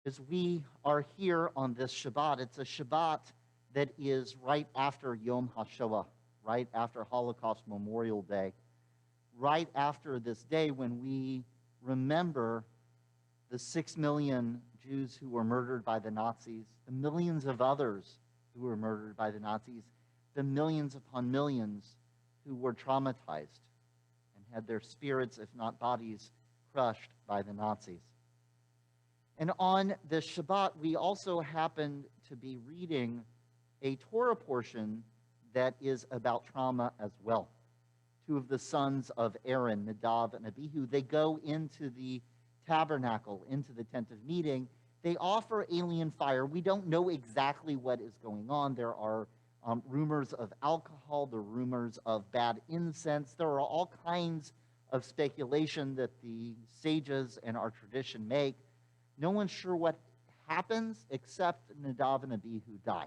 As we are here on this Shabbat, it's a Shabbat that is right after Yom HaShoah, right after Holocaust Memorial Day, right after this day when we remember the 6 million Jews who were murdered by the Nazis, the millions of others who were murdered by the Nazis, the millions upon millions who were traumatized and had their spirits, if not bodies, crushed by the Nazis. And on this Shabbat, we also happened to be reading a Torah portion that is about trauma as well. Two of the sons of Aaron, Nadav and Abihu, they go into the tabernacle, into the tent of meeting. They offer alien fire. We don't know exactly what is going on. There are rumors of alcohol, there are rumors of bad incense. There are all kinds of speculation that the sages and our tradition make. No one's sure what happens except Nadav and Abihu die,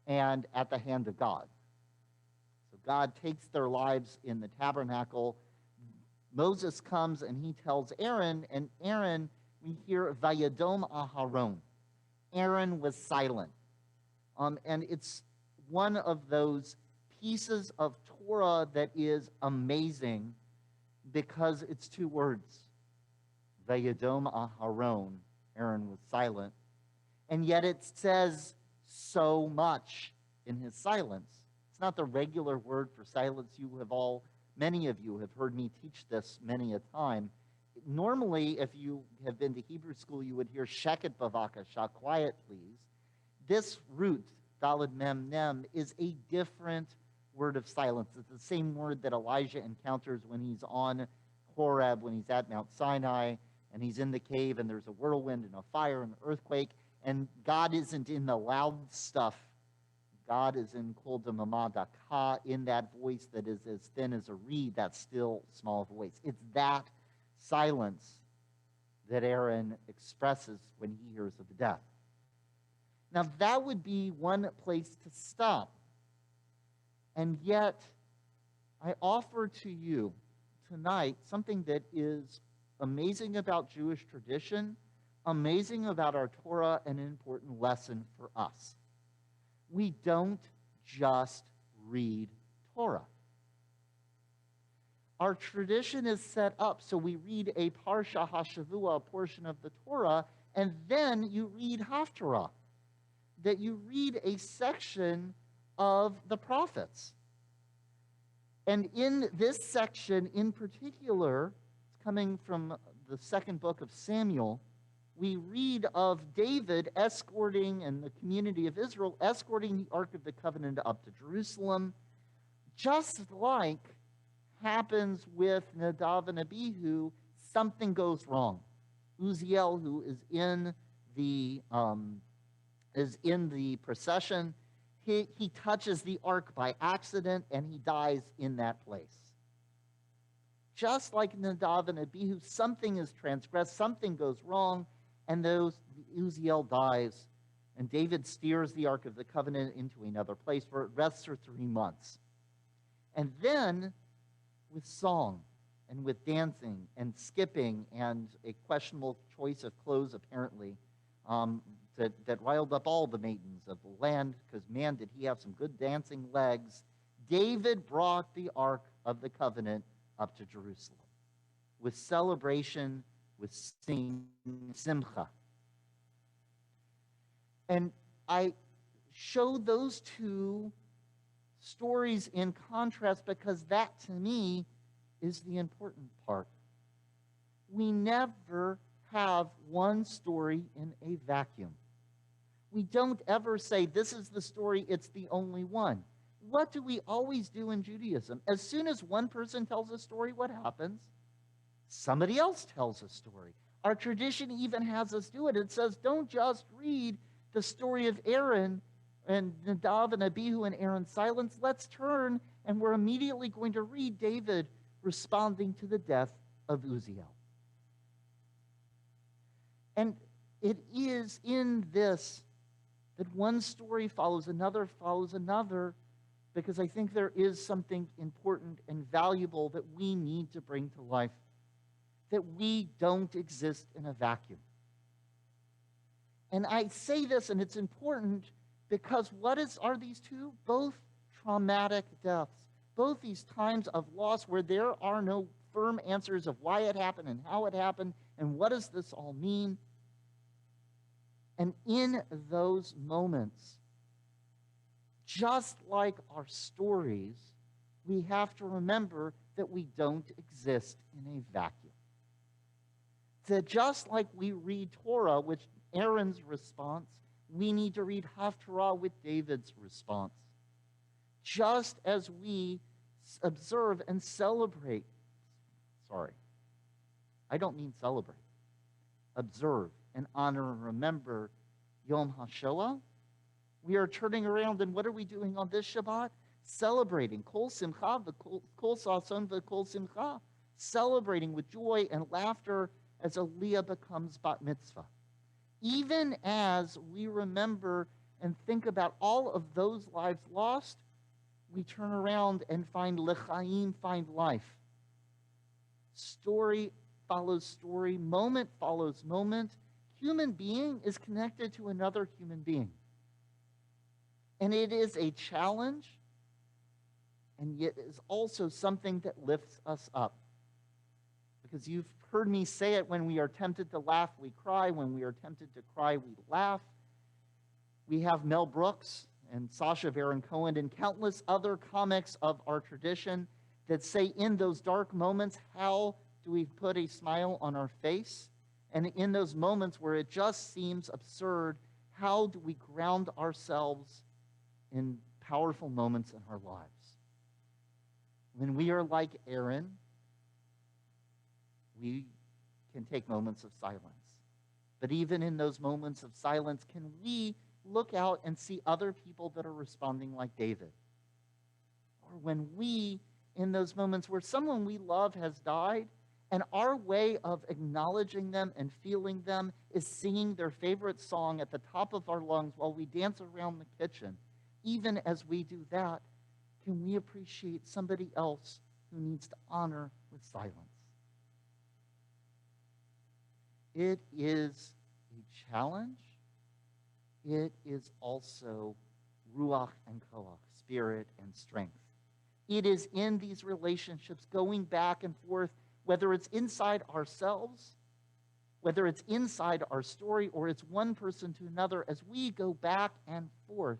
and at the hand of God. So God takes their lives in the tabernacle. Moses comes and he tells Aaron, and Aaron, we hear Vayadom Aharon. Aaron was silent. And it's one of those pieces of Torah that is amazing because it's two words. Vayadom Aharon. Aaron was silent. And yet it says so much in his silence. It's not the regular word for silence. Many of you have heard me teach this many a time. Normally, if you have been to Hebrew school, you would hear sheket bavakasha, quiet please. This root, daled mem nem, is a different word of silence. It's the same word that Elijah encounters when he's on Horeb, when he's at Mount Sinai, and he's in the cave, and there's a whirlwind and a fire and an earthquake, and God isn't in the loud stuff. God is in kol damama daka, in that voice that is as thin as a reed, that still small voice. It's that silence that Aaron expresses when he hears of the death. Now, that would be one place to stop. And yet, I offer to you tonight something that is amazing about Jewish tradition, amazing about our Torah, and an important lesson for us. We don't just read Torah. Our tradition is set up so we read a Parsha HaShavua, a portion of the Torah, and then you read Haftarah, that you read a section of the prophets. And in this section in particular, it's coming from the second book of Samuel, we read of David escorting, and the community of Israel escorting the Ark of the Covenant up to Jerusalem, just like happens with Nadav and Abihu. Something goes wrong. Uziel, who is in the procession, he touches the ark by accident, and he dies in that place. Just like Nadav and Abihu, something is transgressed, something goes wrong, and Uziel dies, and David steers the Ark of the Covenant into another place where it rests for 3 months. And then, with song, and with dancing, and skipping, and a questionable choice of clothes, apparently, that riled up all the maidens of the land, because, man, did he have some good dancing legs, David brought the Ark of the Covenant up to Jerusalem with celebration, with singing, simcha. And I show those two stories in contrast because that, to me, is the important part. We never have one story in a vacuum. We don't ever say, this is the story, it's the only one. What do we always do in Judaism? As soon as one person tells a story, what happens? Somebody else tells a story. Our tradition even has us do it. It says, don't just read the story of Aaron and Nadav and Abihu and Aaron's silence. Let's turn, and we're immediately going to read David responding to the death of Uziel. And it is in this that one story follows another, because I think there is something important and valuable that we need to bring to life. That we don't exist in a vacuum. And I say this, and it's important, because are these two? Both traumatic deaths. Both these times of loss where there are no firm answers of why it happened and how it happened and what does this all mean. And in those moments, just like our stories, we have to remember that we don't exist in a vacuum. That just like we read Torah, which Aaron's response, we need to read Haftarah with David's response. Just as we observe and celebrate, I don't mean celebrate, observe and honor and remember Yom HaShoah, we are turning around, and what are we doing on this Shabbat? Celebrating Kol Simcha v'Kol Sason v'Kol Simcha, celebrating with joy and laughter as Aliyah becomes Bat Mitzvah. Even as we remember and think about all of those lives lost, we turn around and find L'chaim, find life. Story follows story, moment follows moment. Human being is connected to another human being. And it is a challenge, and yet is also something that lifts us up. Because you've heard me say it, when we are tempted to laugh, we cry. When we are tempted to cry, we laugh. We have Mel Brooks and Sacha Baron Cohen and countless other comics of our tradition that say in those dark moments, how do we put a smile on our face? And in those moments where it just seems absurd, how do we ground ourselves in powerful moments in our lives? When we are like Aaron, we can take moments of silence. But even in those moments of silence, can we look out and see other people that are responding like David? Or when we, in those moments where someone we love has died, and our way of acknowledging them and feeling them is singing their favorite song at the top of our lungs while we dance around the kitchen, even as we do that, can we appreciate somebody else who needs to honor with silence? It is a challenge. It is also ruach and koach, spirit and strength. It is in these relationships going back and forth, whether it's inside ourselves, whether it's inside our story, or it's one person to another, as we go back and forth,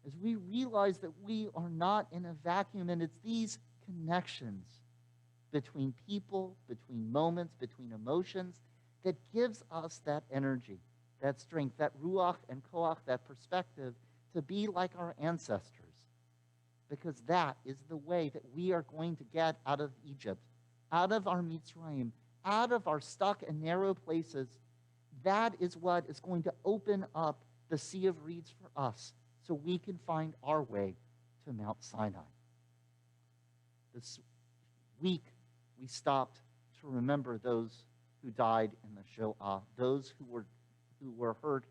as we realize that we are not in a vacuum, and it's these connections between people, between moments, between emotions, that gives us that energy, that strength, that ruach and koach, that perspective to be like our ancestors. Because that is the way that we are going to get out of Egypt, out of our Mitzrayim, out of our stuck and narrow places. That is what is going to open up the Sea of Reeds for us, so we can find our way to Mount Sinai. This week, we stopped to remember those who died in the Shoah, those who were hurt,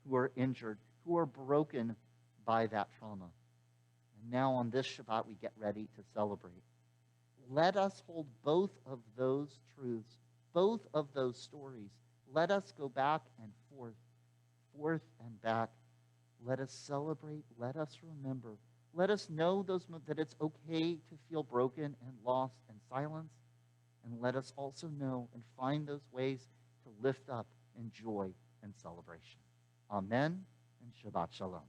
who were injured, who were broken by that trauma. And now on this Shabbat, we get ready to celebrate. Let us hold both of those truths, both of those stories. Let us go back and forth and back. Let us celebrate. Let us remember. Let us know that it's okay to feel broken and lost and silence. And let us also know and find those ways to lift up in joy and celebration. Amen and Shabbat Shalom.